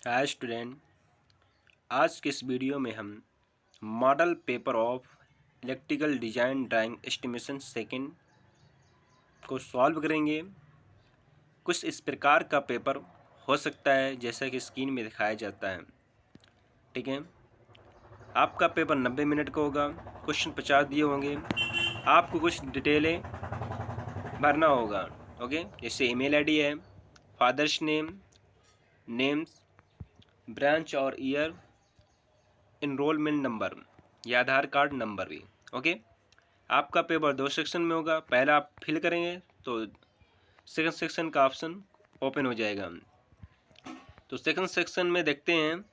Hi student, आज के इस वीडियो में हम model paper of electrical design drawing estimation second को सॉल्व करेंगे। कुछ इस प्रकार का पेपर हो सकता है जैसा कि स्क्रीन में दिखाया जाता है। ठीक है, आपका पेपर 90 मिनट का होगा। क्वेश्चन 50 दिए होंगे। आपको कुछ डिटेलें भरना होगा। ओके, जैसे ईमेल आईडी है, फादर्स नेम, नेम्स, ब्रांच और ईयर, इनरोलमेंट नंबर या आधार कार्ड नंबर भी। ओके, आपका पेपर 2 सेक्शन में होगा। पहला आप फिल करेंगे तो सेकंड सेक्शन का ऑप्शन ओपन हो जाएगा। तो सेकंड सेक्शन में देखते हैं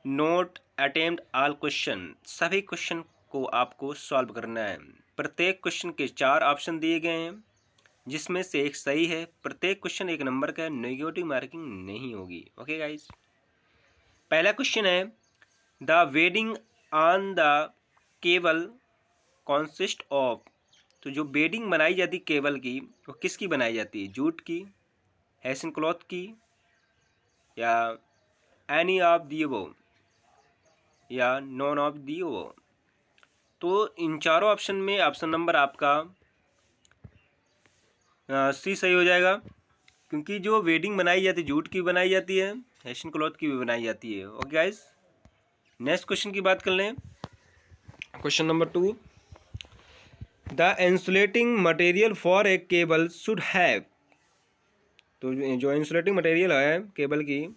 नोट अटेम्प्ट ऑल क्वेश्चन। सभी क्वेश्चन को आपको सॉल्व करना है। प्रत्येक क्वेश्चन के 4 ऑप्शन दिए गए हैं जिसमें से एक सही है। प्रत्येक क्वेश्चन 1 नंबर का, नेगेटिव मार्किंग नहीं होगी। ओके गाइस, पहला क्वेश्चन है the wedding on the cable consist of. तो जो बेडिंग बनाई जाती केबल की वो किसकी बनाई जाती है? जूट की, हैसन क्लॉथ की, या एनी ऑफ दी वो, या नॉन ऑफ दी वो। तो इन चारों ऑप्शन में ऑप्शन नंबर आपका सी सही हो जाएगा, क्योंकि जो वेडिंग बनाई जाती है जूट की बनाई जाती है, हैसन क्लॉथ की भी बनाई जाती है। ओके गाइस, नेक्स्ट क्वेश्चन की बात कर लें। Question number 2, the insulating material for a cable should have. तो जो इंसुलेटिंग मटेरियल है केबल की,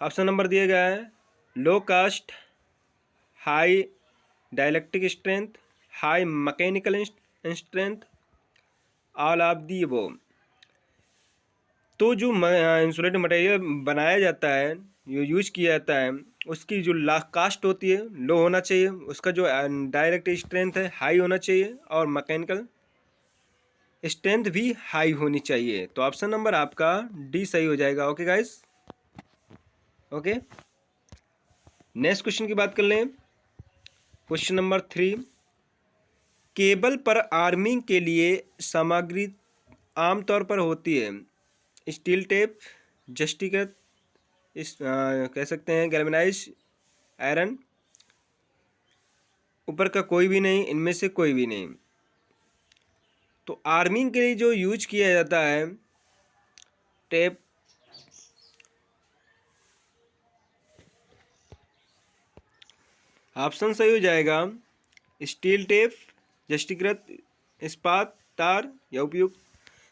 ऑप्शन नंबर दिए गए हैं low cost, high dielectric strength, high mechanical strength, all of the above. तो जो इंसुलेटिंग मटेरियल बनाया जाता है, जो यूज किया जाता है, उसकी जो कास्ट होती है लो होना चाहिए, उसका जो डायरेक्ट स्ट्रेंथ है हाई होना चाहिए, और मैकेनिकल स्ट्रेंथ भी हाई होनी चाहिए। तो ऑप्शन नंबर आपका डी सही हो जाएगा। Okay guys, okay, next question की बात कर लें। क्वेश्चन नंबर 3, केबल पर आर्मिंग के लिए सामग्री आमतौर पर होती है स्टील टेप, जस्टिकृत, कह सकते हैं गैल्वेनाइज आयरन, ऊपर का कोई भी नहीं, इनमें से कोई भी नहीं। तो आर्मिंग के लिए जो यूज किया जाता है टेप, ऑप्शन सही हो जाएगा स्टील टेप, जस्टिकृत इस्पात, तार या उपयुक्त।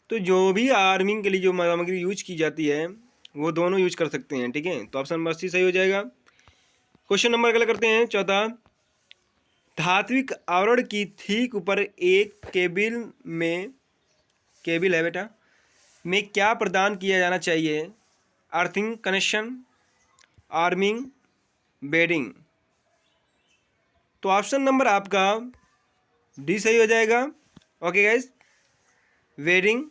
तो जो भी आर्मिंग के लिए जो सामग्री यूज की जाती है वो दोनों यूज कर सकते हैं। ठीक है, तो ऑप्शन नंबर सी सही हो जाएगा। क्वेश्चन नंबर अगला करते हैं, चौथा, धात्विक आवरण की ठीक ऊपर एक केबिल है बेटा, में क्या प्रदान किया जाना चाहिए? Earthing connection, arming, bedding. तो ऑप्शन नंबर आपका डी सही हो जाएगा। Okay guys, wedding.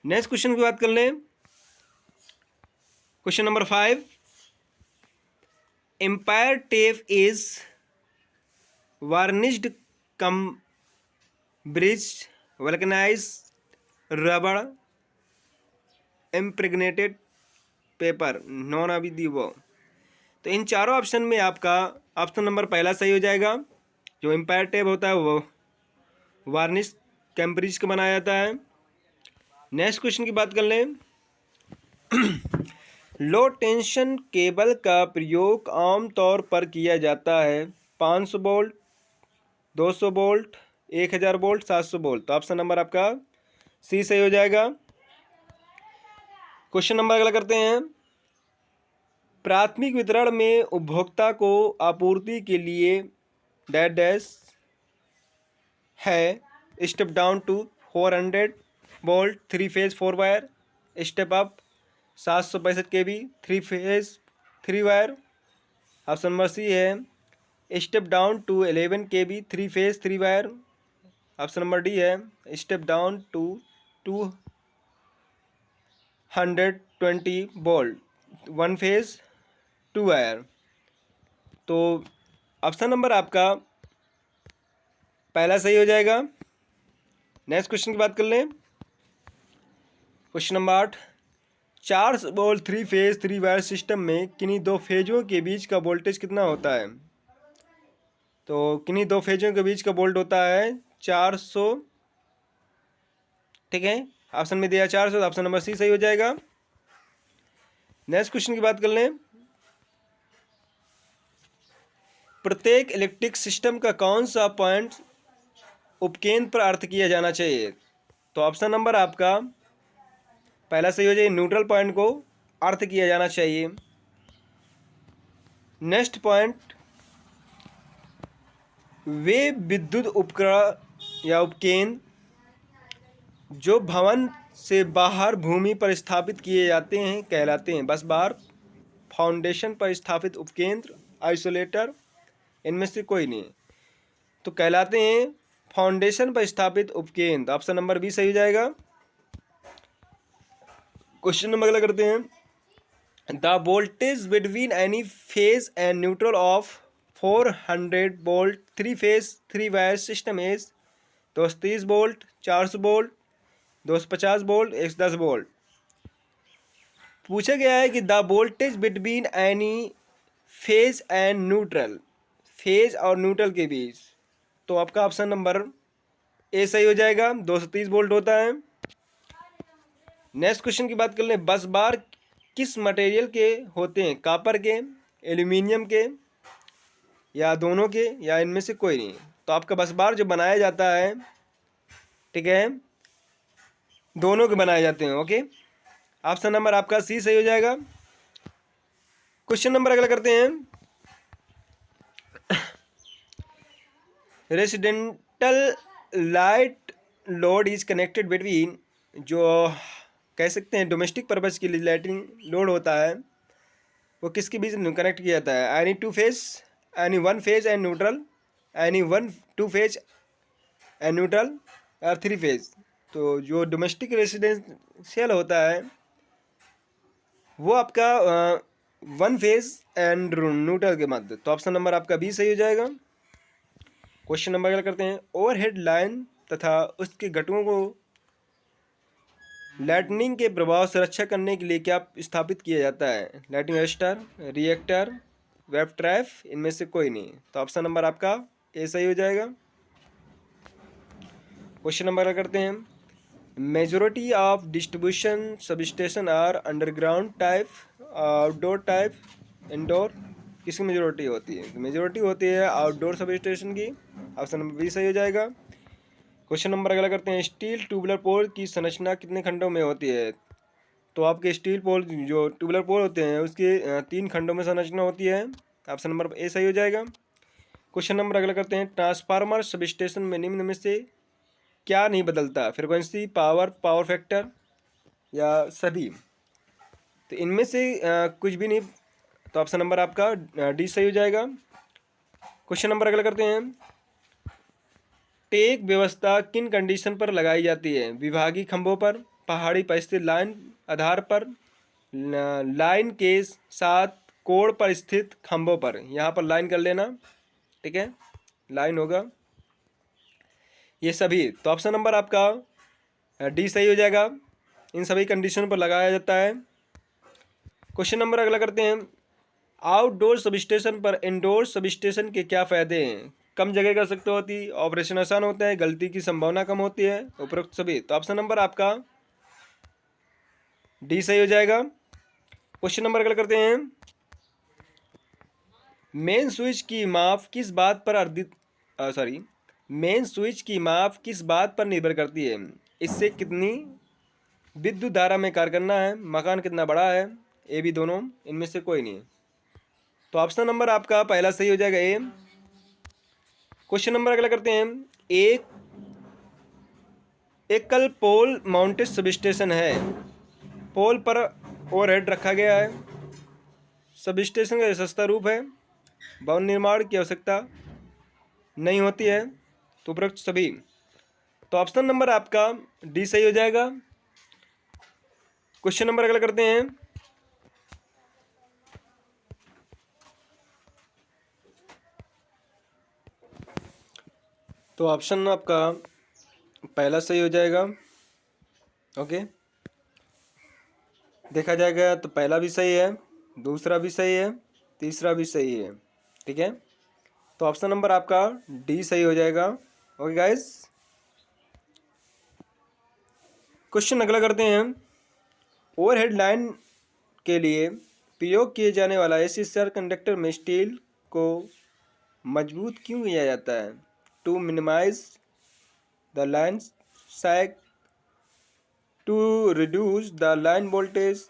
Next question की बात कर लें। Question number 5, empire tape is varnished cambric vulcanize rubber impregnated paper none अभी दी वो। तो इन चारों ऑप्शन में आपका ऑप्शन नंबर पहला सही हो जाएगा। जो एम्पायर टेप होता है वो वार्निश कैम्ब्रिज का बनाया जाता है। नेक्स्ट क्वेश्चन की बात कर लें। लो टेंशन केबल का प्रयोग आमतौर पर किया जाता है 500 वोल्ट, 200 वोल्ट, 1000 वोल्ट, 700 वोल्ट। तो ऑप्शन नंबर आपका सी सही हो जाएगा। क्वेश्चन नंबर अगला करते हैं। प्राथमिक वितरण में उपभोक्ता को आपूर्ति के लिए डैश डैश है step down to 400 volt 3 phase 4 wire, step up 765 kV 3 phase 3 wire. Option number C है step down to 11 kV 3 phase 3 wire. Option number D है step down to 220 volt 1 phase 2 wire. तो option number आपका पहला सही हो जाएगा। Next question की बात कर लें। Question number 8, 4 volt 3 phase 3 wire system में किन्हीं दो फेजों के बीच का वोल्टेज कितना होता है? तो किन्हीं दो फेजों के बीच का वोल्ट होता है 400। ठीक है, ऑप्शन में दिया 400, ऑप्शन नंबर सी सही हो जाएगा। नेक्स्ट क्वेश्चन की बात कर लें। प्रत्येक इलेक्ट्रिक सिस्टम का कौन सा पॉइंट उपकेंद्र पर अर्थ किया जाना चाहिए? तो ऑप्शन नंबर आपका पहला सही हो जाएगा, न्यूट्रल पॉइंट को अर्थ किया जाना चाहिए। नेक्स्ट पॉइंट, वे विद्युत उपकरण या उपकेंद्र जो भवन से बाहर भूमि पर स्थापित किए जाते हैं कहलाते हैं। बस बार, फाउंडेशन पर स्थापित उपकेंद्र, आइसोलेटर, इनमें से कोई नहीं तो कहलाते हैं फाउंडेशन पर स्थापित उपकेंद्र। ऑप्शन नंबर बी सही हो जाएगा। क्वेश्चन नंबर अगला करते हैं। The voltage between any phase and neutral of 400 volt 3 phase 3 wire system is 230 volt, 400 volt, 250 volt, 110 volt. पूछा गया है कि the voltage between any phase and neutral, phase और न्यूट्रल के बीच, तो आपका ऑप्शन नंबर ए सही हो जाएगा, 230 वोल्ट होता है। नेक्स्ट क्वेश्चन की बात कर लें। बस बार किस मटेरियल के होते हैं? कॉपर के, एल्यूमिनियम के, या दोनों के, या इनमें से कोई नहीं? तो आपका बस बार जो बनाया जाता है, ठीक है, दोनों के बनाए जाते हैं। ओके, ऑप्शन नंबर आपका सी सही हो जाएगा। क्वेश्चन नंबर अगला करते हैं। Residential light load is connected between, जो कह सकते हैं डोमेस्टिक पर्पज के लिए लाइटिंग लोड होता है, वो किसके बीच कनेक्ट किया जाता है? Any two phase, any one phase and neutral, any one two phase and neutral, और 3 फेज। तो जो डोमेस्टिक रेसिडेंशियल होता है वो आपका 1 फेज एंड न्यूट्रल के मध्य। तो ऑप्शन नंबर आपका बी सही हो जाएगा। क्वेश्चन नंबर अगला करते हैं। ओवरहेड लाइन तथा उसके घटकों को लाइटनिंग के प्रभाव से रक्षा करने के लिए क्या स्थापित किया जाता है? Lighting register, reactor, web trap, इनमें से कोई नहीं। तो ऑप्शन नंबर आपका ए सही हो जाएगा। क्वेश्चन नंबर अगला करते हैं। Majority of distribution substation are underground type, outdoor type, indoor, किसकी मेजॉरिटी होती है? मेजॉरिटी होती है आउटडोर सबस्टेशन की। ऑप्शन नंबर बी सही हो जाएगा। क्वेश्चन नंबर अगला करते हैं। स्टील ट्यूबुलर पोल की संरचना कितने खंडों में होती है? तो आपके स्टील पोल जो ट्यूबुलर पोल होते हैं उसके 3 खंडों में संरचना होती है। ऑप्शन नंबर ए सही हो जाएगा। क्वेश्चन नंबर अगला करते हैं। ट्रांसफार्मर सबस्टेशन में निम्न में से क्या नहीं बदलता? फ्रिक्वेंसी, पावर, पावर फैक्टर, या सभी? तो इनमें से कुछ भी नहीं। तो ऑप्शन नंबर आपका डी सही हो जाएगा। क्वेश्चन नंबर अगला करते हैं। टेक व्यवस्था किन कंडीशन पर लगाई जाती है? विभागीय खंभों पर, पहाड़ी पर स्थित लाइन आधार पर, लाइन के साथ कोण पर स्थित खंभों पर। यहाँ पर लाइन कर लेना, ठीक है, लाइन होगा ये सभी। तो ऑप्शन नंबर आपका डी सही हो जाएगा। इन सभी कंडीशन पर लगाया जाता है। क्वेश्चन नंबर अगला करते हैं। आउटडोर सबस्टेशन पर इंडोर सबस्टेशन के क्या फ़ायदे हैं? कम जगह का सकते होती, ऑपरेशन आसान होता है, गलती की संभावना कम होती है, उपरोक्त सभी। तो ऑप्शन नंबर आपका डी सही हो जाएगा। क्वेश्चन नंबर अगला करते हैं। मेन स्विच की माप किस बात पर मेन स्विच की माप किस बात पर निर्भर करती है? इससे कितनी विद्युत धारा में कार्य करना है, मकान कितना बड़ा है, ए बी दोनों, इनमें से कोई नहीं। तो ऑप्शन नंबर आपका पहला सही हो जाएगा, ए। क्वेश्चन नंबर अगला करते हैं। एक एकल पोल माउंटेड सबस्टेशन है, पोल पर ओवरहेड रखा गया है। सबस्टेशन का सस्ता रूप है, भवन निर्माण की आवश्यकता नहीं होती है, तो उपरोक्त सभी। तो ऑप्शन नंबर आपका डी सही हो जाएगा। क्वेश्चन नंबर अगला करते हैं। तो ऑप्शन आपका पहला सही हो जाएगा। ओके, देखा जाएगा तो पहला भी सही है, दूसरा भी सही है, तीसरा भी सही है। ठीक है, तो ऑप्शन नंबर आपका डी सही हो जाएगा। ओके गाइस, क्वेश्चन अगला करते हैं। ओवरहेड लाइन के लिए प्रयोग किए जाने वाला एसीसीआर कंडक्टर में स्टील को मजबूत क्यों किया जाता है? To minimize the line sag, to reduce the line voltage,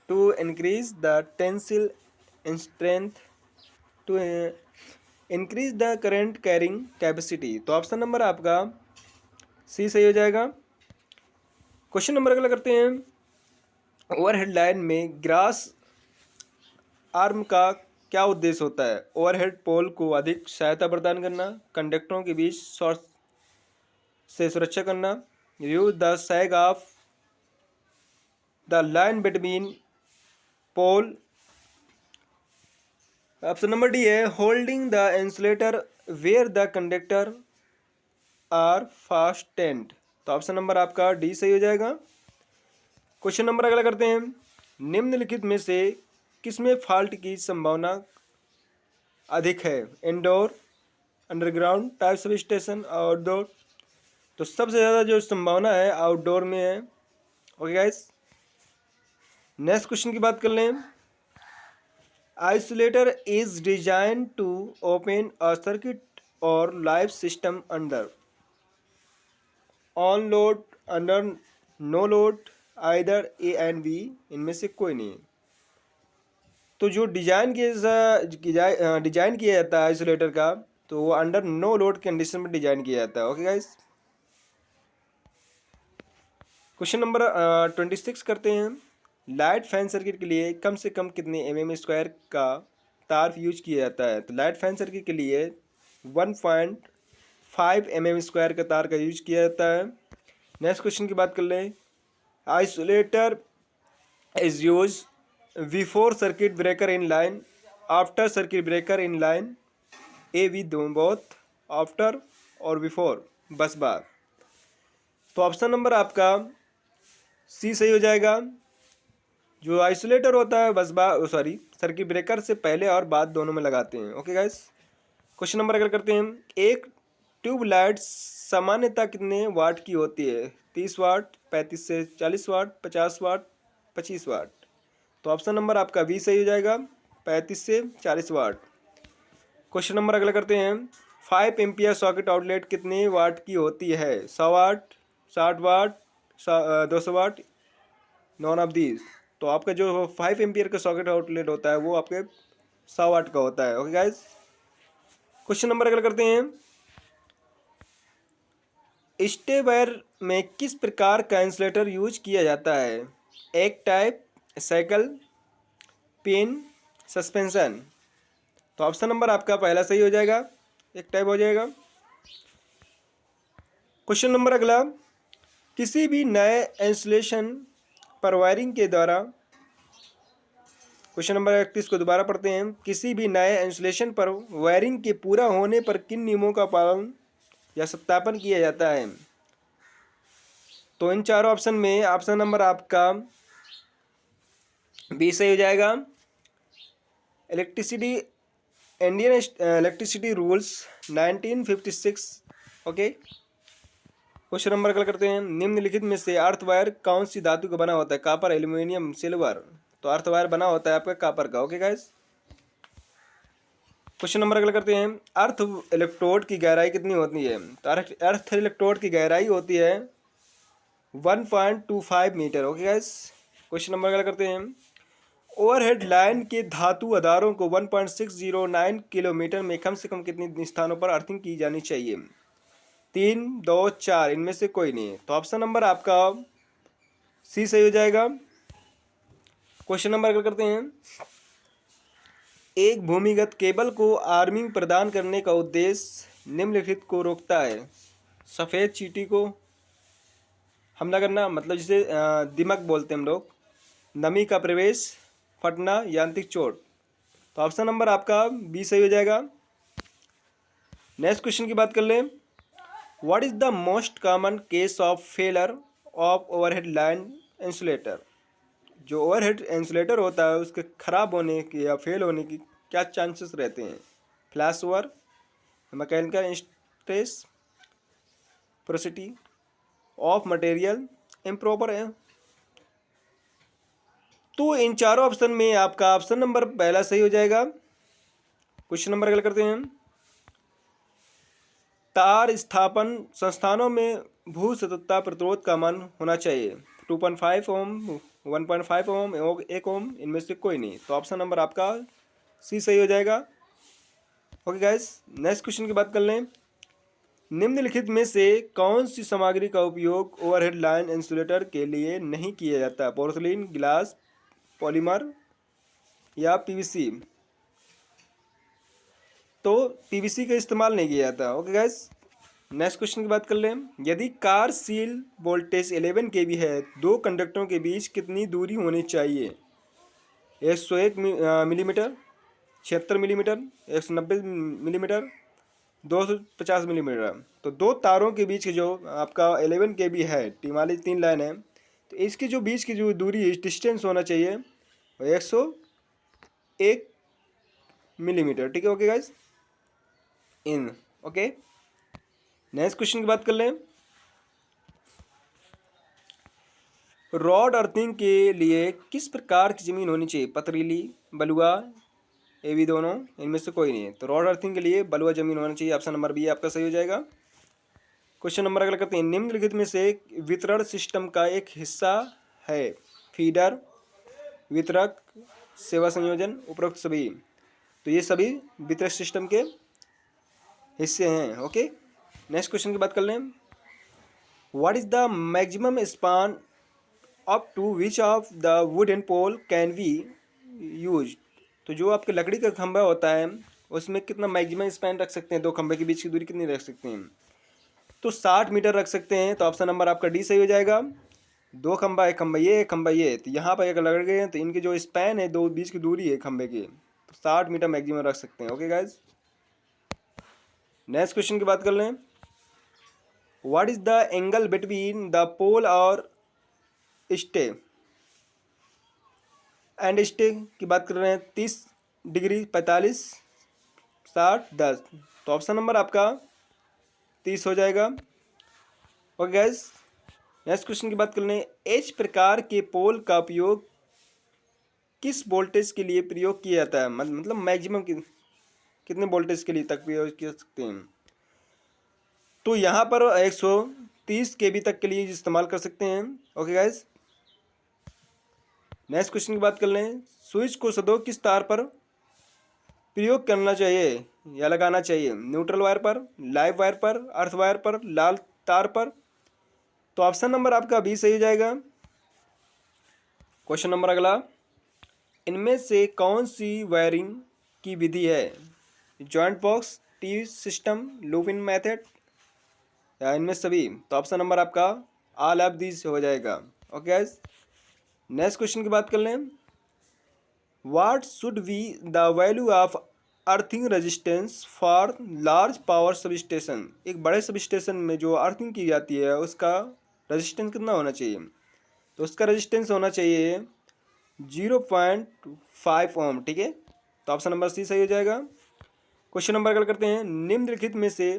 to increase the tensile strength, to increase the current carrying capacity. तो ऑप्शन नंबर आपका सी सही हो जाएगा। क्वेश्चन नंबर अगला करते हैं। ओवरहेड लाइन में ग्रास आर्म का क्या उद्देश्य होता है? ओवरहेड पोल को अधिक सहायता प्रदान करना, कंडक्टरों के बीच शॉर्ट से सुरक्षा करना, reduce the sag of the line between pole. Option number D है holding the insulator where the conductor are fastened. तो ऑप्शन नंबर आपका डी सही हो जाएगा। क्वेश्चन नंबर अगला करते हैं। निम्नलिखित में से किसमें फॉल्ट की संभावना अधिक है? Indoor, underground, type sub station, outdoor. तो सबसे ज़्यादा जो संभावना है आउटडोर में है। ओके गाइस, नेक्स्ट क्वेश्चन की बात कर लें। Isolator is design to open a circuit और live system under on load, under no load, either A and B, इनमें से कोई नहीं। तो जो डिजाइन किया जाता है आइसोलेटर का, तो वो अंडर नो लोड कंडीशन में डिजाइन किया जाता है। ओके गाइस, क्वेश्चन नंबर 26 करते हैं। लाइट फैन सर्किट के लिए कम से कम कितने mm² का तार यूज किया जाता है? तो लाइट फैन सर्किट के लिए 1.5 mm² का तार का यूज किया जाता है। नेक्स्ट क्वेश्चन की बात कर लें। Isolator is use before circuit breaker in line, after circuit breaker in line, A B दोनों, बोथ, आफ्टर और बिफोर, बस बार। तो ऑप्शन नंबर आपका सी सही हो जाएगा। जो आइसोलेटर होता है बस बार सर्किट ब्रेकर से पहले और बाद दोनों में लगाते हैं। ओके गाइस, क्वेश्चन नंबर अगर करते हैं। एक ट्यूबलाइट सामान्यतः कितने वाट की होती है? 30 वाट, 35 से 40 वाट, 50 वाट, 25 वाट। तो ऑप्शन नंबर आपका बी सही हो जाएगा, 35 से 40 वाट। क्वेश्चन नंबर अगला करते हैं। 5 एम्पियर सॉकेट आउटलेट कितने वाट की होती है? 100 वाट, 60 वाट, 200 वाट, नॉन ऑफ दीज। तो आपका जो 5 एम्पियर का सॉकेट आउटलेट होता है वो आपके 100 वाट का होता है। ओके गाइस, क्वेश्चन नंबर अगला करते हैं। स्टेवायर में किस प्रकार का इंसुलेटर यूज किया जाता है? एक टाइप, साइकिल, पिन, सस्पेंशन। तो ऑप्शन नंबर आपका पहला सही हो जाएगा, एक टाइप हो जाएगा। क्वेश्चन नंबर अगला। किसी भी नए इंस्टॉलेशन पर वायरिंग के द्वारा, क्वेश्चन नंबर 31 को दोबारा पढ़ते हैं। किसी भी नए इंस्टॉलेशन पर वायरिंग के पूरा होने पर किन नियमों का पालन या सत्यापन किया जाता है? तो इन चारों ऑप्शन में ऑप्शन नंबर आपका बी सही हो जाएगा। Indian electricity rules 1956। Okay, question number अगला करते हैं। निम्नलिखित में से अर्थ वायर कौन सी धातु का बना होता है? Copper, aluminium, silver. तो अर्थ वायर बना होता है आपका कॉपर का। ओके गाइस, क्वेश्चन नंबर अगला करते हैं। अर्थ इलेक्ट्रोड की गहराई कितनी होती है? तो अर्थ इलेक्ट्रोड की गहराई होती है 1.25 मीटर। ओके गाइस, क्वेश्चन नंबर अगला करते हैं। ओवरहेड लाइन के धातु आधारों को 1.609 किलोमीटर में कम से कम कितने स्थानों पर अर्थिंग की जानी चाहिए? 3, 2, 4, इनमें से कोई नहीं है। तो ऑप्शन नंबर आपका सी सही हो जाएगा। क्वेश्चन नंबर अगला करते हैं। एक भूमिगत केबल को आर्मिंग प्रदान करने का उद्देश्य निम्नलिखित को रोकता है? सफ़ेद चींटी को हमला करना, मतलब जिसे दिमक बोलते हैं हम लोग, नमी का प्रवेश, फटना, यांत्रिक चोट। तो ऑप्शन नंबर आपका बी सही हो जाएगा। नेक्स्ट क्वेश्चन की बात कर लें। What is the most common case of failure of overhead line insulator? जो ओवरहेड इंसुलेटर होता है उसके ख़राब होने की या फेल होने की क्या चांसेस रहते हैं? Flash over, mechanical stress, porosity of material, improper है। तो इन चारों ऑप्शन में आपका ऑप्शन नंबर पहला सही हो जाएगा। क्वेश्चन नंबर अगला करते हैं। तार स्थापन संस्थानों में भू सततता प्रतिरोध का मान होना चाहिए 2.5 ओम, 1.5 ओम, 1 ओम, इनमें से कोई नहीं। तो ऑप्शन नंबर आपका सी सही हो जाएगा। ओके गाइस, नेक्स्ट क्वेश्चन की बात कर लें। निम्नलिखित में से कौन सी सामग्री का उपयोग ओवरहेड लाइन इंसुलेटर के लिए नहीं किया जाता? पोर्सिलीन, ग्लास, पॉलीमर या पीवीसी? तो पीवीसी का इस्तेमाल नहीं किया जाता। ओके गाइस, नेक्स्ट क्वेश्चन की बात कर लें। यदि कार सील वोल्टेज 11 kV है, दो कंडक्टरों के बीच कितनी दूरी होनी चाहिए? 101 मिलीमीटर, 76 मिलीमीटर, 190 मिलीमीटर, 250 मिलीमीटर। तो दो तारों के बीच की जो आपका 11 kV है, टी वाली 3 लाइन है, तो इसकी जो बीच की जो दूरी डिस्टेंस होना चाहिए वो 101 मिलीमीटर। ठीक है, okay guys, in okay. Next question की बात कर लें। रॉड अर्थिंग के लिए किस प्रकार की ज़मीन होनी चाहिए? पथरीली, बलुआ, ये भी दोनों, इनमें से कोई नहीं है। तो रॉड अर्थिंग के लिए बलुआ ज़मीन होना चाहिए। ऑप्शन नंबर बी आपका सही हो जाएगा। क्वेश्चन नंबर अगला करते हैं। निम्नलिखित में से वितरण सिस्टम का एक हिस्सा है फीडर, वितरक, सेवा संयोजन, उपरोक्त सभी। तो ये सभी वितरक सिस्टम के हिस्से हैं। ओके, नेक्स्ट क्वेश्चन की बात कर लें। What is the maximum span up to which of the wooden pole can be use? तो जो आपके लकड़ी का खंभा होता है उसमें कितना मैक्सिमम स्पैन रख सकते हैं? दो खंभे के बीच की दूरी कितनी रख सकते हैं? तो 60 मीटर रख सकते हैं। तो ऑप्शन नंबर आपका डी सही हो जाएगा। दो खंभा, एक खंभा ये, एक खंभा ये, तो यहाँ पर अगर लग गए हैं तो इनके जो स्पैन है, दो बीच की दूरी है खंभे की, तो 60 मीटर मैक्सिमम रख सकते हैं। ओके गाइज, नेक्स्ट क्वेश्चन की बात कर लें। What is the angle between the pole और स्टे एंड स्टे की बात कर रहे हैं? 30 डिग्री, 45, 60, 10। तो ऑप्शन नंबर आपका 30 हो जाएगा। ओके गाइज, नेक्स्ट क्वेश्चन की बात कर लें। एच प्रकार के पोल का उपयोग किस वोल्टेज के लिए प्रयोग किया जाता है? मतलब मैक्सिमम कितने वोल्टेज के लिए तक प्रयोग कर सकते हैं? तो यहाँ पर 130 kV तक के लिए इस्तेमाल कर सकते हैं। ओके गाइज, नेक्स्ट क्वेश्चन की बात कर लें। स्विच को सदैव किस तार पर प्रयोग करना चाहिए या लगाना चाहिए? न्यूट्रल वायर पर, लाइव वायर पर, अर्थ वायर पर, लाल तार पर? तो ऑप्शन नंबर आपका बी सही हो जाएगा। क्वेश्चन नंबर अगला। इनमें से कौन सी वायरिंग की विधि है? Joint box, T system, loop in method या इनमें सभी? तो ऑप्शन नंबर आपका ऑल ऑफ दीज हो जाएगा। ओके गाइस, नेक्स्ट क्वेश्चन की बात कर लें। What should be the value of earthing resistance for large power sub station? एक बड़े सब स्टेशन में जो अर्थिंग की जाती है उसका रेजिस्टेंस कितना होना चाहिए? तो उसका रेजिस्टेंस होना चाहिए 0.5 ओम। ठीक है, तो ऑप्शन नंबर सी सही हो जाएगा। क्वेश्चन नंबर अगला करते हैं। निम्नलिखित में से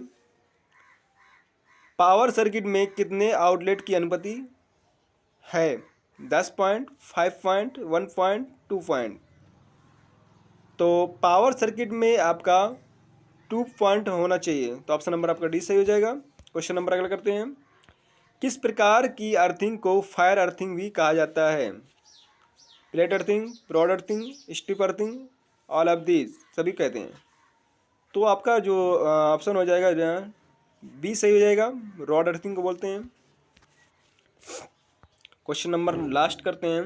पावर सर्किट में कितने आउटलेट की अनुमति है? 10 पॉइंट, 5 पॉइंट, 1 पॉइंट, 2 पॉइंट। तो पावर सर्किट में आपका 2 पॉइंट होना चाहिए। तो ऑप्शन नंबर आपका डी सही हो जाएगा। क्वेश्चन नंबर अगला करते हैं। किस प्रकार की अर्थिंग को फायर अर्थिंग भी कहा जाता है? Plate earthing, broad earthing, strip earthing, all of these सभी कहते हैं। तो आपका जो ऑप्शन हो जाएगा बी सही हो जाएगा। रॉड अर्थिंग को बोलते हैं। क्वेश्चन नंबर लास्ट करते हैं।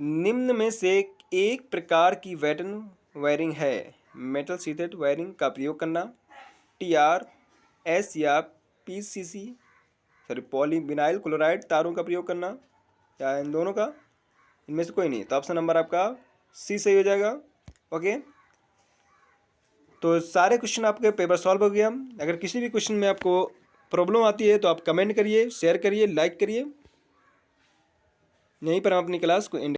निम्न में से एक प्रकार की वेटन वायरिंग है? मेटल शीथेड वायरिंग का प्रयोग करना, टीआर, एस या पीसीसी पॉलीविनाइल क्लोराइड तारों का प्रयोग करना, या इन दोनों का? इनमें से कोई नहीं। तो ऑप्शन नंबर आपका सी सही हो जाएगा। ओके, तो सारे क्वेश्चन आपके पेपर सॉल्व हो गया। अगर किसी भी क्वेश्चन में आपको प्रॉब्लम आती है तो आप कमेंट करिए, शेयर करिए, लाइक करिए। यहीं पर हम अपनी क्लास को एंड